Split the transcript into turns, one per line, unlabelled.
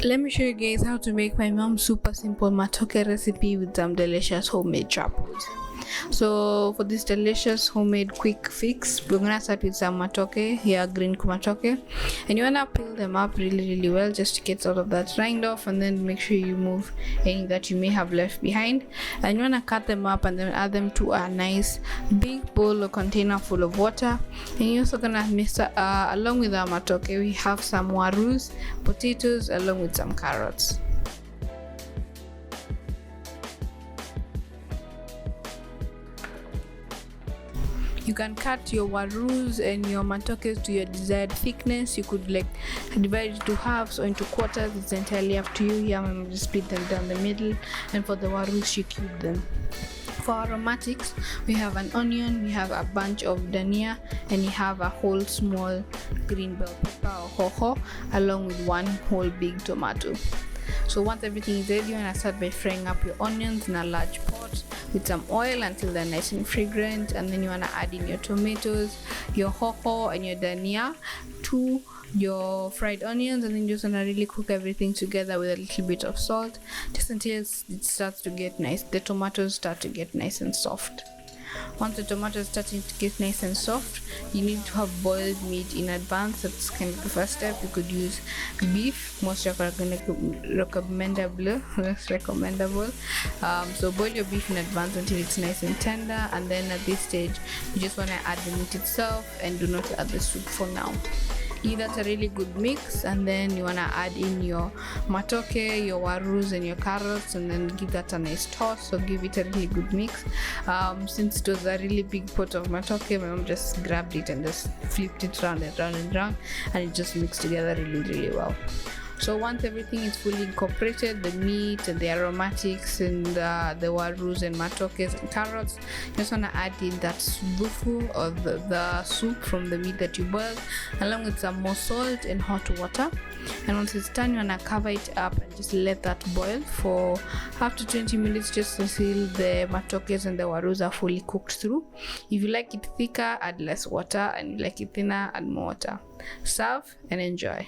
Let me show you guys how to make my mom's super simple matoke recipe with some delicious homemade chapels. So for this delicious homemade quick fix, we're gonna start with some matoke here, green matoke, and you wanna peel them up really well just to get all of that rind off, and then make sure you remove any that you may have left behind. And you wanna cut them up and then add them to a nice big bowl or container full of water. And you're also gonna mix along with our matoke, we have some warus, potatoes, along with some carrots. You can cut your warus and your matokes to your desired thickness. You could like divide it to halves or into quarters. It's entirely up to you. Here I'm going to split them down the middle, and for the warus you cube them. For aromatics, we have an onion, we have a bunch of dania, and we have a whole small green bell pepper or hoho, along with one whole big tomato. So once everything is ready, you want to start by frying up your onions in a large pot with some oil until they're nice and fragrant, and then you want to add in your tomatoes, your hoho, and your dania to your fried onions, and then you just want to really cook everything together with a little bit of salt just until it starts to get nice. The tomatoes start to get nice and soft. Once the tomatoes starting to get nice and soft, you need to have boiled meat in advance. That's kind of the first step. You could use beef, most recommendable. So boil your beef in advance until it's nice and tender, and then at this stage you just want to add the meat itself and do not add the soup for now. Give that a really good mix, and then you want to add in your matoke, your warus, and your carrots, and then give that a nice toss. So give it a really good mix. Since it was a really big pot of matoke, my mom just grabbed it and just flipped it round and round and round, and it just mixed together really well. So once everything is fully incorporated, the meat and the aromatics and the warus and matokes and carrots, you just want to add in that fufu or the soup from the meat that you boiled, along with some more salt and hot water. And once it's done, you want to cover it up and just let that boil for up to 20 minutes just until the matokes and the warus are fully cooked through. If you like it thicker, add less water, and if you like it thinner, add more water. Serve and enjoy.